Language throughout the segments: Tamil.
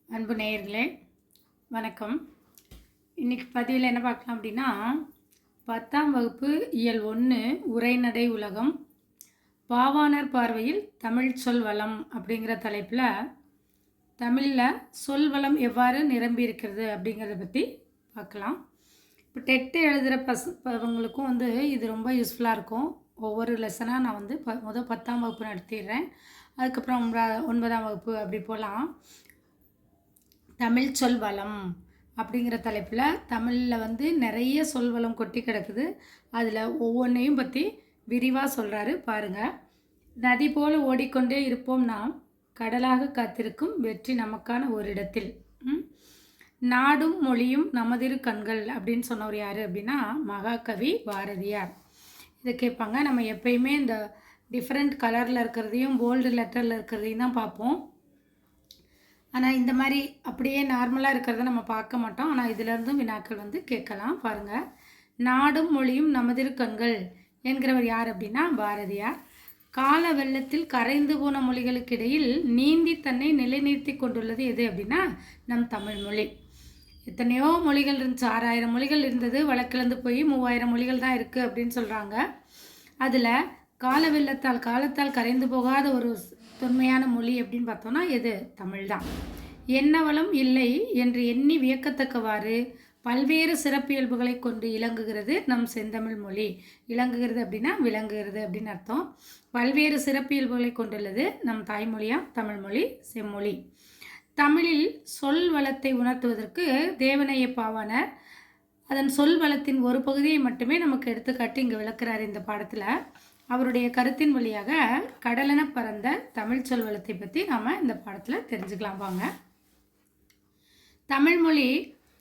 அன்பு நேயர்களே வணக்கம். இன்றைக்கி பதிவில் என்ன பார்க்கலாம் அப்படின்னா, 10ஆம் வகுப்பு இயல் 1 உரைநடை உலகம் பாவாணர் பார்வையில் தமிழ் சொல் வளம் அப்படிங்கிற தலைப்பில் தமிழில் சொல் வளம் எவ்வாறு நிரம்பி இருக்கிறது அப்படிங்கிறத பற்றி பார்க்கலாம். இப்போ டெட்டு எழுதுகிற பசங்களுக்கும் இது ரொம்ப யூஸ்ஃபுல்லாக இருக்கும். ஒவ்வொரு லெசனாக நான் முதல் 10ஆம் வகுப்பு நடத்திடுறேன். அதுக்கப்புறம் 9ஆம் வகுப்பு அப்படி போகலாம். தமிழ் சொல் வளம் அப்படிங்கிற தலைப்பில் தமிழில் நிறைய சொல் வளம் கொட்டி கிடக்குது. அதில் ஒவ்வொன்றையும் பற்றி விரிவாக சொல்கிறாரு பாருங்கள். நதி போல் ஓடிக்கொண்டே இருப்போம் நாம், கடலாக காத்திருக்கும் வெற்றி நமக்கான ஒரு இடத்தில். நாடும் மொழியும் நமதிரு கண்கள் அப்படின்னு சொன்னவர் யார் அப்படின்னா மகாகவி பாரதியார். இதை கேட்பாங்க. நம்ம எப்பயுமே இந்த டிஃப்ரெண்ட் கலரில் இருக்கிறதையும் போல்டு லெட்டரில் இருக்கிறதையும் தான் பார்ப்போம். ஆனால் இந்த மாதிரி அப்படியே நார்மலாக இருக்கிறத நம்ம பார்க்க மாட்டோம். ஆனால் இதிலேருந்தும் வினாக்கள் கேட்கலாம். பாருங்கள். நாடும் மொழியும் நமதிரு கண்கள் என்கிறவர் யார் அப்படின்னா பாரதியார். கால வெள்ளத்தில் கரைந்து போன மொழிகளுக்கு இடையில் நீந்தி தன்னை நிலைநிறுத்தி கொண்டுள்ளது எது அப்படின்னா நம் தமிழ் மொழி. எத்தனையோ மொழிகள் இருந்துச்சு, 6000 மொழிகள் இருந்தது, வழக்கிழந்து போய் 3000 மொழிகள் தான் இருக்குது அப்படின்னு சொல்கிறாங்க. அதில் கால வெள்ளத்தால் காலத்தால் கரைந்து போகாத ஒரு தொன்மையான மொழி அப்படின்னு பார்த்தோன்னா எது? தமிழ் தான். என்ன வளம் இல்லை என்று எண்ணி வியக்கத்தக்கவாறு பல்வேறு சிறப்பியல்புகளை கொண்டு இலங்குகிறது நம் செந்தமிழ் மொழி. இலங்குகிறது அப்படின்னா விளங்குகிறது அப்படின்னு அர்த்தம். பல்வேறு சிறப்பியல்புகளை கொண்டுள்ளது நம் தாய்மொழியாம் தமிழ்மொழி, செம்மொழி. தமிழில் சொல் வளத்தை உணர்த்துவதற்கு தேவநேய பாவாணர் அதன் சொல் வளத்தின் ஒரு பகுதியை மட்டுமே நமக்கு எடுத்துக்காட்டி இங்கே விளக்குறார் இந்த பாடத்தில். அவருடைய கருத்தின் வழியாக கடலென பறந்த தமிழ் சொல் வளத்தை பற்றி நாம் இந்த பாடத்தில் தெரிஞ்சுக்கலாம் வாங்க. தமிழ்மொழி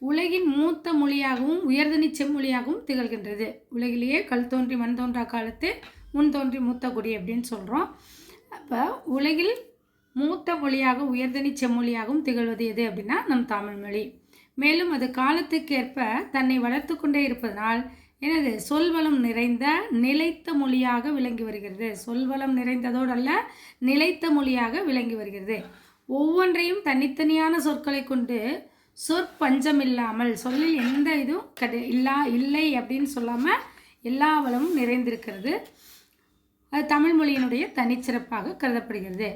உலகின் மூத்த மொழியாகவும் உயர்தனி செம்மொழியாகவும் திகழ்கின்றது. உலகிலேயே கல் தோன்றி மண் தோன்றா காலத்து முன் தோன்றி மூத்த குடி அப்படின்னு சொல்கிறோம். அப்போ உலகில் மூத்த மொழியாக உயர்தனி செம்மொழியாகவும் திகழ்வது எது அப்படின்னா நம் தமிழ்மொழி. மேலும் அது காலத்துக்கேற்ப தன்னை வளர்த்து கொண்டே இருப்பதனால் எனது சொல்வளம் நிறைந்த நிலைத்த மொழியாக விளங்கி வருகிறது. சொல்வளம் நிறைந்ததோடு அல்ல, நிலைத்த மொழியாக விளங்கி வருகிறது. ஒவ்வொன்றையும் தனித்தனியான சொற்களை கொண்டு சொற்பஞ்சம் இல்லாமல், சொல்லில் எந்த இதுவும் இல்லை அப்படின்னு சொல்லாமல் எல்லா வளமும் நிறைந்திருக்கிறது. அது தமிழ் மொழியினுடைய தனிச்சிறப்பாக கருதப்படுகிறது.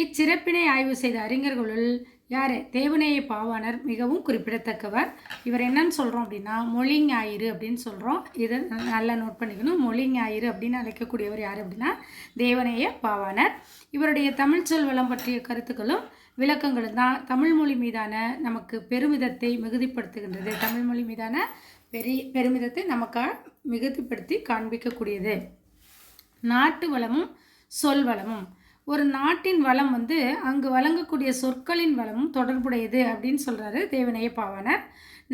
இச்சிறப்பினை ஆய்வு செய்த அறிஞர்களுள் யார்? தேவநேய பாவாணர் மிகவும் குறிப்பிடத்தக்கவர். இவர் என்னன்னு சொல்கிறோம் அப்படின்னா மொழி ஞாயிறு அப்படின்னு சொல்கிறோம். இதை நல்லா நோட் பண்ணிக்கணும். மொழி ஞாயிறு அப்படின்னு அழைக்கக்கூடியவர் யார் அப்படின்னா தேவநேய பாவாணர். இவருடைய தமிழ் சொல் வளம் பற்றிய கருத்துக்களும் விளக்கங்களும் தான் தமிழ் மொழி மீதான நமக்கு பெருமிதத்தை மிகுதிப்படுத்துகின்றது. தமிழ் மொழி மீதான பெருமிதத்தை நமக்கு மிகுதிப்படுத்தி காண்பிக்கக்கூடியது. நாட்டு வளமும் சொல் வளமும். ஒரு நாட்டின் வளம் அங்கு வழங்கக்கூடிய சொற்களின் வளமும் தொடர்புடையது அப்படின்னு சொல்கிறாரு தேவநேய பாவாணர்.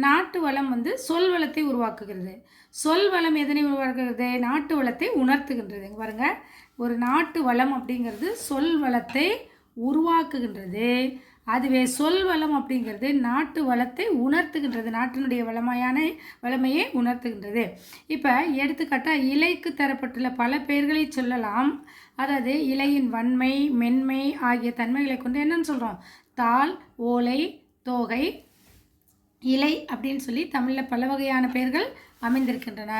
நாட்டு வளம் சொல் வளத்தை உருவாக்குகிறது. சொல் வளம் எதனை உருவாக்குகிறது? நாட்டு வளத்தை உணர்த்துகின்றது. பாருங்க, ஒரு நாட்டு வளம் அப்படிங்கிறது சொல் வளத்தை உருவாக்குகின்றது. அதுவே சொல் வளம் அப்படிங்கிறது நாட்டு வளத்தை உணர்த்துகின்றது. நாட்டினுடைய வளமையை உணர்த்துகின்றது. இப்போ எடுத்துக்காட்டால் இலைக்கு தரப்பட்டுள்ள பல பெயர்களை சொல்லலாம். அதாவது இலையின் வன்மை, மென்மை ஆகிய தன்மைகளை கொண்டு என்னன்னு சொல்கிறோம்? தாள், ஓலை, தோகை, இலை அப்படின்னு சொல்லி தமிழில் பல வகையான பெயர்கள் அமைந்திருக்கின்றன.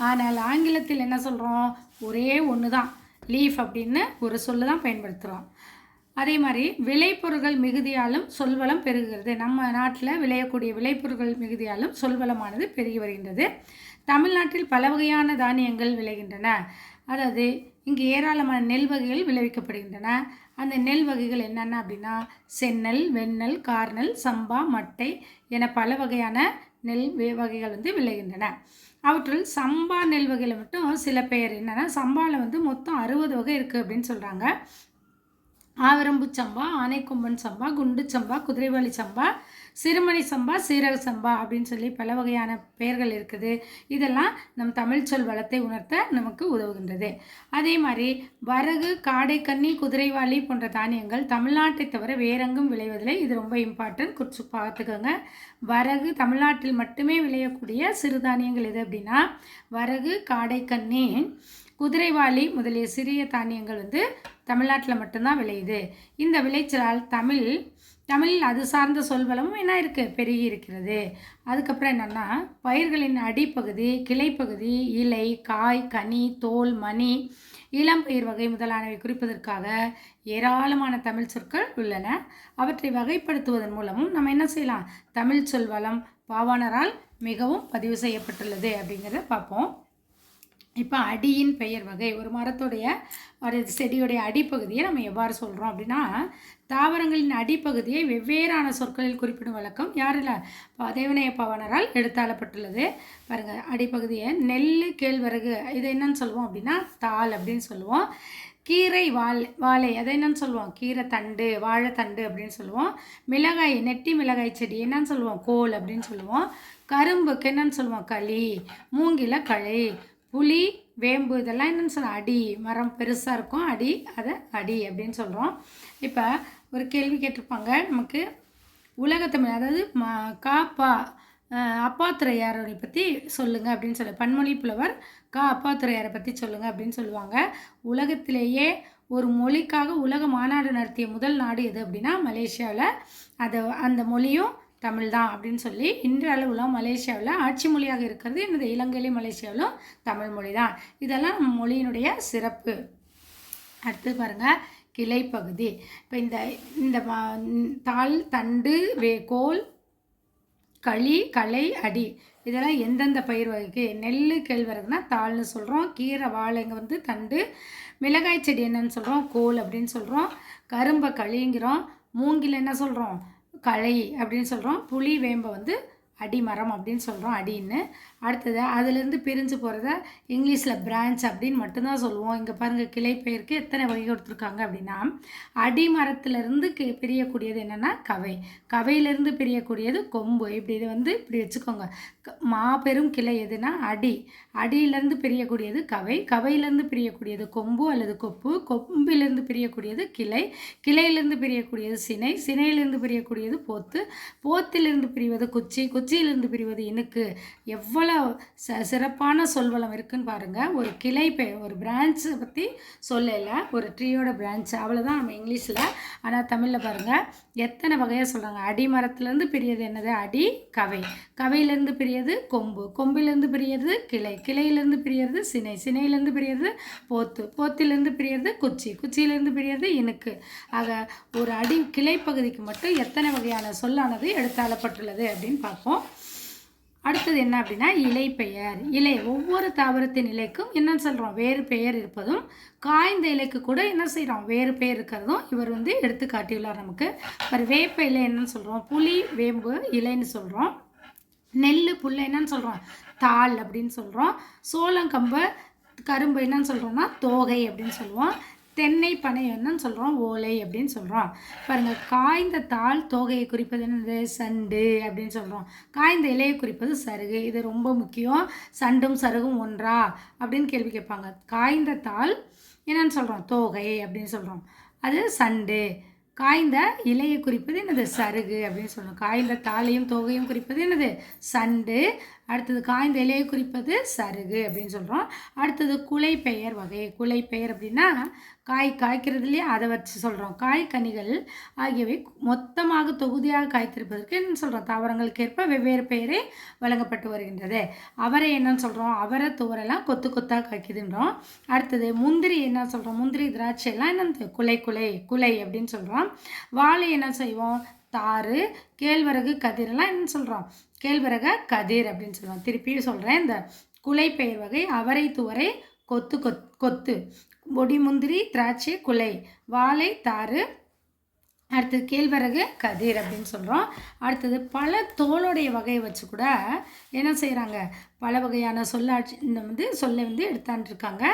ஆனால் ஆங்கிலத்தில் என்ன சொல்கிறோம்? ஒரே ஒன்று தான், லீஃப் அப்படின்னு ஒரு சொல்லு தான் பயன்படுத்துகிறோம். அதே மாதிரி விளைபொருட்கள் மிகுதியாலும் சொல்வளம் பெருகுகிறது. நம்ம நாட்டில் விளையக்கூடிய விளைபொருட்கள் மிகுதியாலும் சொல்வளமானது பெருகி வருகின்றது. தமிழ்நாட்டில் பல வகையான தானியங்கள் விளைகின்றன. அதாவது இங்கு ஏராளமான நெல் வகைகள் விளைவிக்கப்படுகின்றன. அந்த நெல் வகைகள் என்னென்ன அப்படின்னா செந்நெல், வெண்ணெல், கார்நெல், சம்பா, மட்டை என பல வகையான நெல் வகைகள் விளைகின்றன. அவற்றுள் சம்பா நெல் வகையில் மட்டும் சில பெயர் என்னென்னா, சம்பாவில் மொத்தம் 60 வகை இருக்குது அப்படின்னு சொல்கிறாங்க. ஆவரம்பு சம்பா, ஆனைக்கொம்பன் சம்பா, குண்டு சம்பா, குதிரைவாலி சம்பா, சிறுமணி சம்பா, சீரக சம்பா அப்படின்னு சொல்லி பல வகையான பெயர்கள் இருக்குது. இதெல்லாம் நம் தமிழ் சொல் வளத்தை உணர்த்த நமக்கு உதவுகின்றது. அதே மாதிரி வரகு, காடைக்கன்னி, குதிரைவாலி போன்ற தானியங்கள் தமிழ்நாட்டை தவிர வேறெங்கும் விளைவதில்லை. இது ரொம்ப இம்பார்ட்டன்ட், குறித்து பார்த்துக்கோங்க. வரகு தமிழ்நாட்டில் மட்டுமே விளையக்கூடிய சிறுதானியங்கள் எது அப்படின்னா வரகு, காடைக்கன்னி, குதிரைவாலி முதலிய சிறிய தானியங்கள் தமிழ்நாட்டில் மட்டும்தான் விளையுது. இந்த விளைச்சலால் தமிழில் அது சார்ந்த சொல்வளமும் என்ன இருக்குது, பெருகி இருக்கிறது. அதுக்கப்புறம் என்னென்னா பயிர்களின் அடிப்பகுதி, கிளைப்பகுதி, இலை, காய், கனி, தோல், மணி, இளம் பயிர் வகை முதலானவை குறிப்பதற்காக ஏராளமான தமிழ் சொற்கள் உள்ளன. அவற்றை வகைப்படுத்துவதன் மூலமும் நம்ம என்ன செய்யலாம், தமிழ் சொல்வளம் பாவாணரால் மிகவும் பதிவு செய்யப்பட்டுள்ளது அப்படிங்கிறத பார்ப்போம். இப்போ அடியின் பெயர் வகை, ஒரு மரத்துடைய ஒரு செடியுடைய அடிப்பகுதியை நம்ம எவ்வாறு சொல்கிறோம் அப்படின்னா, தாவரங்களின் அடிப்பகுதியை வெவ்வேறான சொற்களில் குறிப்பிடும் வழக்கம் யாரில், தேவனைய பாவாணரால் எடுத்தாளப்பட்டுள்ளது. பாருங்கள், அடிப்பகுதியை நெல், கேழ்வரகு இதை என்னன்னு சொல்லுவோம் அப்படின்னா தாள் அப்படின்னு சொல்லுவோம். கீரை, வாழை அதை என்னன்னு சொல்லுவோம், கீரை தண்டு, வாழைத்தண்டு அப்படின்னு சொல்லுவோம். மிளகாய், நெட்டி மிளகாய் செடி என்னன்னு சொல்லுவோம், கோல் அப்படின்னு சொல்லுவோம். கரும்புக்கு என்னன்னு சொல்லுவோம், களி. மூங்கில களை. புளி, வேம்பு இதெல்லாம் என்னென்னு சொல்லுவோம், அடி. மரம் பெருசாக இருக்கும், அடி, அதை அடி அப்படின்னு சொல்கிறோம். இப்போ ஒரு கேள்வி கேட்டிருப்பாங்க நமக்கு, உலகத்தமிழ் அதாவது காப்பா அப்பாத்துரையாரை பற்றி சொல்லுங்கள் அப்படின்னு சொல்லி, பன்மொழி புலவர் அப்பாத்துரையாரை பற்றி சொல்லுங்கள் அப்படின்னு சொல்லுவாங்க. உலகத்திலேயே ஒரு மொழிக்காக உலக மாநாடு நடத்திய முதல் நாடு எது அப்படின்னா மலேசியாவில். அந்த மொழியும் தமிழ் தான் அப்படின்னு சொல்லி இன்றளவில் மலேசியாவில் ஆட்சி மொழியாக இருக்கிறது என்னது, இலங்கையிலும் மலேசியாவிலும் தமிழ் மொழி தான். இதெல்லாம் நம்ம மொழியினுடைய சிறப்பு. அடுத்து பாருங்கள், கிளைப்பகுதி. இப்போ இந்த தாள், தண்டு, கோல், களி, களை, அடி இதெல்லாம் எந்தெந்த பயிர் வகைக்கு, நெல், கேழ்வரகுனா தாள்னு சொல்கிறோம். கீரை, வாழைங்க தண்டு. மிளகாய் செடி என்னன்னு சொல்கிறோம், கோல் அப்படின்னு சொல்கிறோம். கரும்பை களிங்கிறோம். மூங்கில் என்ன சொல்கிறோம், களை அப்படின்னு சொல்கிறோம். புளி, வேம்பை அடிமரம் அப்படின்னு சொல்கிறோம், அடின்னு. அடுத்தது அதுலேருந்து பிரிஞ்சு போகிறத இங்கிலீஷில் பிரான்ச் அப்படின்னு மட்டும்தான் சொல்லுவோம். இங்கே பாருங்கள், கிளை பெயருக்கு எத்தனை வகை கொடுத்துருக்காங்க அப்படின்னா, அடிமரத்துலேருந்து பிரியக்கூடியது என்னென்னா கவை, கவையிலேருந்து பிரியக்கூடியது கொம்பு. இப்படி இதை இப்படி வச்சுக்கோங்க. மாபெரும் கிளை எதுனா அடி, அடியிலேருந்து பிரியக்கூடியது கவை, கவையிலேருந்து பிரியக்கூடியது கொம்பு அல்லது கொப்பு, கொம்பிலிருந்து பிரியக்கூடியது கிளை, கிளையிலேருந்து பிரியக்கூடியது சினை, சினையிலிருந்து பிரியக்கூடியது போத்து, போத்திலிருந்து பிரிவது குச்சி, குச்சியிலிருந்து பிரிவது இனுக்கு. எவ்வளோ சிறப்பான சொல்வளம் இருக்குன்னு பாருங்கள். ஒரு கிளை ஒரு பிரான்ச்சை பற்றி சொல்லலை, ஒரு ட்ரீயோட பிரான்ச் அவ்வளோதான் நம்ம இங்கிலீஷில். ஆனால் தமிழில் பாருங்கள் எத்தனை வகையாக சொல்கிறாங்க. அடிமரத்துலேருந்து பிரியது என்னது, அடி, கவை, கவையிலேருந்து பிரியது கொம்பு, கொம்பிலேருந்து பிரியது கிளை, கிளையிலேருந்து பிரியறது சினை, சினையிலேருந்து பிரியறது போத்து, போத்திலேருந்து பிரியறது குச்சி, குச்சியிலேருந்து பிரியறது இனுக்கு. ஆக ஒரு கிளை பகுதிக்கு மட்டும் எத்தனை வகையான சொல்லானது எடுத்தாளப்பட்டுள்ளது அப்படின்னு பார்ப்போம். அடுத்தது என்ன அப்படின்னா இலை பெயர். இலை, ஒவ்வொரு தாவரத்தின் இலைக்கும் என்னன்னு சொல்கிறோம், வேறு பெயர் இருப்பதும், காய்ந்த இலைக்கு கூட என்ன செய்கிறோம், வேறு பெயர் இருக்கிறதும் இவர் எடுத்து காட்டியுள்ளார் நமக்கு. வேப்ப இலை என்னன்னு சொல்கிறோம், புளி, வேம்பு இலைன்னு சொல்கிறோம். நெல், புல்லை என்னன்னு சொல்கிறோம், தாள் அப்படின்னு சொல்கிறோம். சோளங்கம்பு, கரும்பு என்னன்னு சொல்கிறோம்னா தோகை அப்படின்னு சொல்லுவோம். தென்னை, பனை என்னன்னு சொல்கிறோம், ஓலை அப்படின்னு சொல்கிறோம். பாருங்கள், காய்ந்த தாள் தோகையை குறிப்பது என்னது, சண்டு அப்படின்னு சொல்கிறோம். காய்ந்த இலையை குறிப்பது சருகு. இது ரொம்ப முக்கியம். சண்டும் சருகும் ஒன்றா அப்படின்னு கேள்வி கேட்பாங்க. காய்ந்த தாள் என்னன்னு சொல்கிறோம், தோகை அப்படின்னு சொல்கிறோம், அது சண்டு. காய்ந்த இலையை குறிப்பது என்னது, சருகு அப்படின்னு சொல்கிறோம். காய்ந்த தாளையும் தோகையும் குறிப்பது என்னது, சண்டு. அடுத்தது காய்ந்த இலையை குறிப்பது சருகு அப்படின்னு சொல்கிறோம். அடுத்தது குலை பெயர் வகை. குலை பெயர் அப்படின்னா காய்க்கிறது இல்லையா, அதை வச்சு சொல்கிறோம். காய், கனிகள் ஆகியவை மொத்தமாக தொகுதியாக காய்த்திருப்பதற்கு என்னன்னு சொல்கிறோம், தாவரங்களுக்கு ஏற்ப வெவ்வேறு பெயரே வழங்கப்பட்டு வருகின்றது. அவரை என்னன்னு சொல்கிறோம், அவரை துவரெல்லாம் கொத்து கொத்தாக காய்க்குதுன்றோம். அடுத்தது முந்திரி என்ன சொல்கிறோம், முந்திரி, திராட்சை எல்லாம் என்னது, குலை அப்படின்னு சொல்கிறோம். வாழை என்ன செய்வோம், தாறு. கேழ்வரகு, கதிரெல்லாம் என்னன்னு சொல்கிறோம், கேழ்வரக கதிர் அப்படின்னு சொல்லுவோம். திருப்பியும் சொல்கிறேன், இந்த குலை பெயர் வகை அவரை துவரை கொத்து, பொடி, முந்திரி, திராட்சை, குலை, வாழை, தாறு. அடுத்தது கேழ்வரகு, கதிர் அப்படின்னு சொல்கிறோம். அடுத்தது பல தோளுடைய வகையை வச்சு கூட என்ன செய்கிறாங்க, பல வகையான சொல்லை எடுத்தாண்டிருக்காங்க.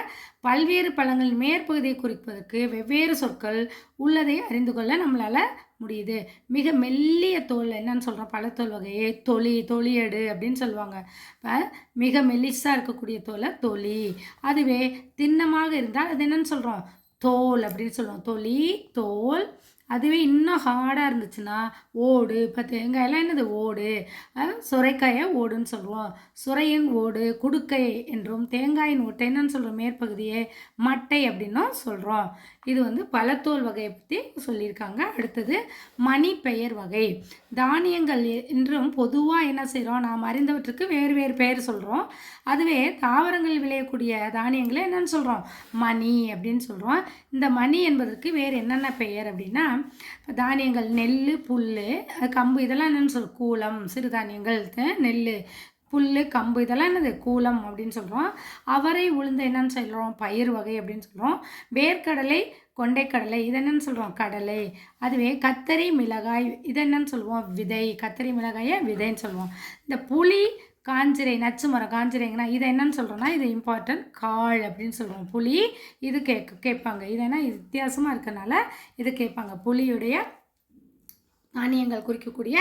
பல்வேறு பழங்களின் மேற்பகுதியை குறிப்பதற்கு வெவ்வேறு சொற்கள் உள்ளதை அறிந்து கொள்ள நம்மளால் முடியுது. மிக மெல்லிய தோல் என்னன்னு சொல்கிறோம், பழத்தோல் வகையை தொலியடு அப்படின்னு சொல்லுவாங்க. இப்போ மிக மெல்லிஸாக இருக்கக்கூடிய தோலை தொலி. அதுவே திண்ணமாக இருந்தால் அது என்னன்னு சொல்கிறோம், தோல் அப்படின்னு சொல்லுவோம். தோல். அதுவே இன்னும் ஹார்டாக இருந்துச்சுன்னா ஓடு. இப்போ தேங்காயெல்லாம் என்னது, ஓடு. சுரைக்காயை ஓடுன்னு சொல்லுவோம். சுரையின் ஓடு குடுக்கை என்றும், தேங்காயின் ஓட்டை என்னன்னு சொல்கிறோம், மேற்பகுதியே மட்டை அப்படின்னும் சொல்கிறோம். இது வந்து பழத்தோல் வகையை பற்றி சொல்லியிருக்காங்க. அடுத்தது மணி பெயர் வகை. தானியங்கள் என்றும் பொதுவாக என்ன செய்கிறோம், நாம் அறிந்தவற்றுக்கு வேறு வேறு பெயர் சொல்கிறோம். அதுவே தாவரங்கள் விளையக்கூடிய தானியங்களை என்னென்னு சொல்கிறோம், மணி அப்படின்னு சொல்கிறோம். இந்த மணி என்பதற்கு வேறு என்னென்ன பெயர் அப்படின்னா, தானியங்கள் நெல், புல், கம்பு இதெல்லாம் என்னென்னு சொல்கிறோம், கூலம். சிறுதானியங்கள் நெல், புல், கம்பு இதெல்லாம் என்னது, கூலம் அப்படின்னு சொல்கிறோம். அவரை, உளுந்து என்னன்னு சொல்கிறோம், பயிர் வகை அப்படின்னு சொல்கிறோம். வேர்க்கடலை, கொண்டைக்கடலை இது என்னன்னு சொல்கிறோம், கடலை. அதுவே கத்தரி, மிளகாய் இது என்னன்னு சொல்லுவோம், விதை. கத்தரி மிளகாயை விதைன்னு சொல்லுவோம். இந்த புளி, காஞ்சிரை, நச்சு மரம் காஞ்சிரைங்கன்னா இதை என்னன்னு சொல்கிறோன்னா, இது இம்பார்ட்டன்ட், காள் அப்படின்னு சொல்லுவோம். புளி இது கேட்பாங்க. இது என்ன வித்தியாசமாக இருக்கனால இது கேட்பாங்க. புளியுடைய தானியங்கள் குறிக்கக்கூடிய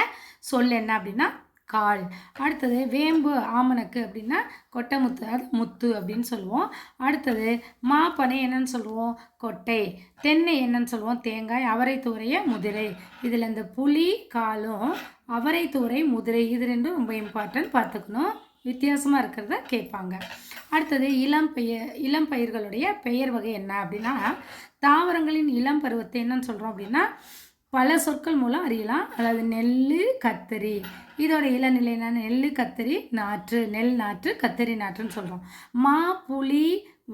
சொல் என்ன அப்படின்னா காள். அடுத்தது வேம்பு, ஆமணக்கு அப்படின்னா கொட்டைமுத்து, அது முத்து அப்படின்னு சொல்லுவோம். அடுத்தது மாப்பனை என்னன்னு சொல்லுவோம், கொட்டை. தென்னை என்னன்னு சொல்லுவோம், தேங்காய். அவரை தூரைய முதிரை. இதில் இந்த புளி, காலும் அவரை தூரை, முதிரை இது ரெண்டும் ரொம்ப இம்பார்ட்டன்ட், பார்த்துக்கணும். வித்தியாசமாக இருக்கிறத கேட்பாங்க. அடுத்தது இளம் பயிர்களுடைய பெயர் வகை என்ன அப்படின்னா, தாவரங்களின் இளம் பருவத்தை என்னன்னு சொல்கிறோம் அப்படின்னா பல சொற்கள் மூலம் அறியலாம். அதாவது நெல், கத்தரி. இதோட இளநிலை என்னென்ன, நெல், கத்தரி, நாற்று. நெல் நாற்று, கத்தரி நாற்றுன்னு சொல்கிறோம். மா, புளி,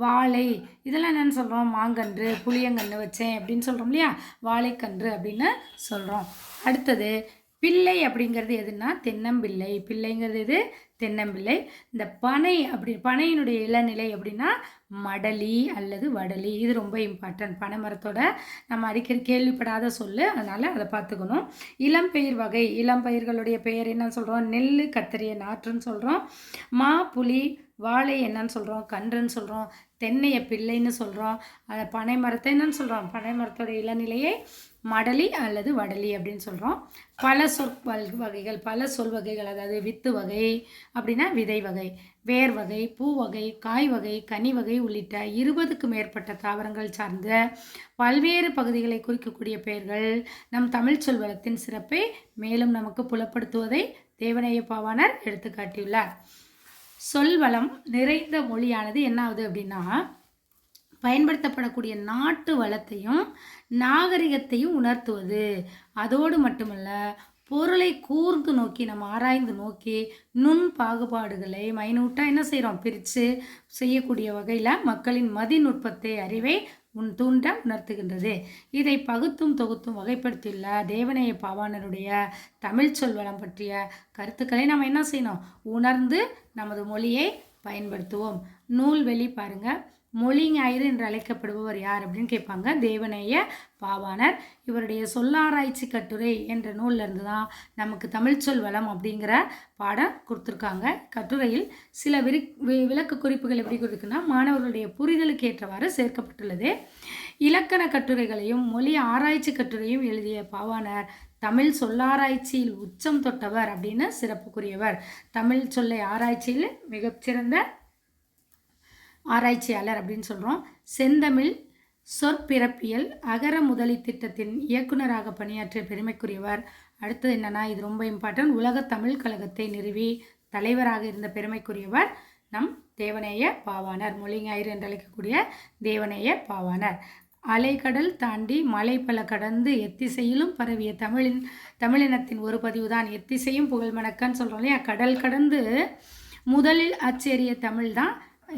வாழை இதெல்லாம் என்னென்னு சொல்கிறோம், மாங்கன்று, புளியங்கன்று வச்சேன் அப்படின்னு சொல்கிறோம் இல்லையா, வாழைக்கன்று அப்படின்னு சொல்கிறோம். அடுத்தது பிள்ளை அப்படிங்கிறது எதுனா தென்னம்பிள்ளை. பிள்ளைங்கிறது எது, தென்னம்பிள்ளை. இந்த பனையினுடைய இளநிலை அப்படின்னா மடலி அல்லது வடலி. இது ரொம்ப இம்பார்ட்டன்ட். பனை மரத்தோட நம்ம அடிக்கடி கேள்விப்படாத சொல்லு, அதனால் அதை பார்த்துக்கணும். இளம்பயிர் வகை. இளம்பயிர்களுடைய பெயர் என்னன்னு சொல்கிறோம், நெல், கத்தரிய நாற்றுன்னு சொல்கிறோம். மா, புளி, வாழை என்னன்னு சொல்கிறோம், கன்றுன்னு சொல்கிறோம். தென்னையை பிள்ளைன்னு சொல்கிறோம். அதை பனை மரத்தை என்னன்னு சொல்கிறோம், பனை மரத்தோட இளநிலையை மடலி அல்லது வடலி அப்படின்னு சொல்கிறோம். பல வகைகள், பல சொல் வகைகள், அதாவது வித்து வகை அப்படின்னா விதை வகை, வேர் வகை, பூ வகை, காய் வகை, கனி வகை உள்ளிட்ட 20க்கு மேற்பட்ட தாவரங்கள் சார்ந்த பல்வேறு பகுதிகளை குறிக்கக்கூடிய பெயர்கள் நம் தமிழ் சொல்வளத்தின் சிறப்பை மேலும் நமக்கு புலப்படுத்துவதை தேவநேய பாவாணர் எடுத்துக்காட்டியுள்ளார். சொல்வளம் நிறைந்த மொழியானது என்ன ஆகுது அப்படின்னா, பயன்படுத்தப்படக்கூடிய நாட்டு வளத்தையும் நாகரிகத்தையும் உணர்த்துவது. அதோடு மட்டுமல்ல, பொருளை கூர்ந்து நோக்கி, நம்ம ஆராய்ந்து நோக்கி நுண் பாகுபாடுகளை மைனூட்டாக என்ன செய்கிறோம், பிரித்து செய்யக்கூடிய வகையில் மக்களின் மதிநுட்பத்தை, அறிவை தூண்ட உணர்த்துகின்றது. இதை பகுத்தும் தொகுத்தும் வகைப்படுத்தியுள்ள தேவநேய பாவாணருடைய தமிழ் சொல்வளம் பற்றிய கருத்துக்களை நம்ம என்ன செய்யணும், உணர்ந்து நமது மொழியை பயன்படுத்துவோம். நூல்வெளி பாருங்கள். மொழி ஞாயிறு என்று அழைக்கப்படுபவர் யார் அப்படின்னு கேட்பாங்க, தேவநேய பாவாணர். இவருடைய சொல்லாராய்ச்சி கட்டுரை என்ற நூல்லேருந்து தான் நமக்கு தமிழ் சொல் வளம் அப்படிங்கிற பாடம் கொடுத்துருக்காங்க. கட்டுரையில் சில விளக்க குறிப்புகள் எப்படி கொடுக்குன்னா, மாணவர்களுடைய புரிதலுக்கு ஏற்றவாறு சேர்க்கப்பட்டுள்ளது. இலக்கண கட்டுரைகளையும் மொழி ஆராய்ச்சி கட்டுரையும் எழுதிய பாவாணர் தமிழ் சொல்லாராய்ச்சியில் உச்சம் தொட்டவர் அப்படின்னு சிறப்புக்குரியவர். தமிழ் சொல்லை ஆராய்ச்சியில் மிகச்சிறந்த ஆராய்ச்சியாளர் அப்படின்னு சொல்கிறோம். செந்தமிழ் சொற்பிறப்பியல் அகர முதலி திட்டத்தின் இயக்குநராக பணியாற்றிய பெருமைக்குரியவர். அடுத்தது என்னென்னா, இது ரொம்ப இம்பார்ட்டன்ட், உலக தமிழ் கழகத்தை நிறுவி தலைவராக இருந்த பெருமைக்குரியவர் நம் தேவநேய பாவாணர். மொழி ஞாயிறு என்று அழைக்கக்கூடிய தேவநேய பாவாணர். அலைக்கடல் தாண்டி மலை பல கடந்து எத்திசையிலும் பரவிய தமிழினத்தின் ஒரு பதிவு தான் எத்திசையும் புகழ் மணக்கன்னு சொல்கிறோம் இல்லையா. கடல் கடந்து முதலில் அச்சேரிய தமிழ் தான்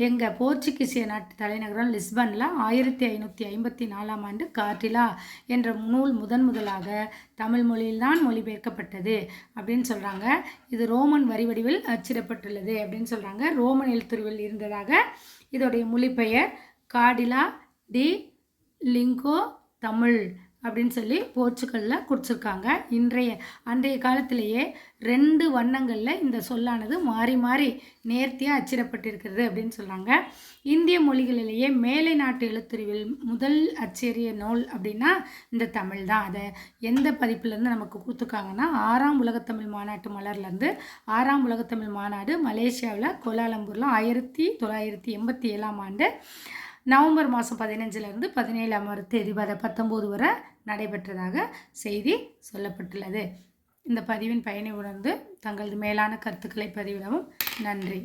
எங்கள் போர்ச்சுகீசிய நாட்டு தலைநகரம் லிஸ்பனில் 1554 கார்டிலா என்ற நூல் முதலாக தமிழ் மொழியில்தான் மொழிபெயர்க்கப்பட்டது அப்படின்னு சொல்கிறாங்க. இது ரோமன் வரி வடிவில் அச்சிடப்பட்டுள்ளது அப்படின்னு சொல்கிறாங்க. ரோமன் எழுத்துருவில் இருந்ததாக இதோடைய மொழிபெயர் கார்டிலா டி லிங்கோ தமிழ் அப்படின்னு சொல்லி போர்ச்சுகலில் குறிச்சிருக்காங்க. அன்றைய காலத்திலேயே 2 வண்ணங்களில் இந்த சொல்லானது மாறி மாறி நேர்த்தியாக அச்சிடப்பட்டிருக்கிறது அப்படின்னு சொல்கிறாங்க. இந்திய மொழிகளிலேயே மேலை நாட்டு எழுத்துருவில் முதல் அச்சேரிய நூல் அப்படின்னா இந்த தமிழ் தான். அதை எந்த பதிப்புலேருந்து நமக்கு கொடுத்துருக்காங்கன்னா, 6ஆம் உலகத்தமிழ் மாநாட்டு மலர்லேருந்து 6ஆம் உலகத்தமிழ் மாநாடு மலேசியாவில் கோலாலம்பூரில் 1987ஆம் ஆண்டு நவம்பர் மாதம் 15லேருந்து 17ஆம் தேதி வரை 19 வரை நடைபெற்றதாக செய்தி சொல்லப்பட்டுள்ளது. இந்த பதிவின் பயனை உணர்ந்து தங்களது மேலான கருத்துக்களை பதிவிடவும். நன்றி.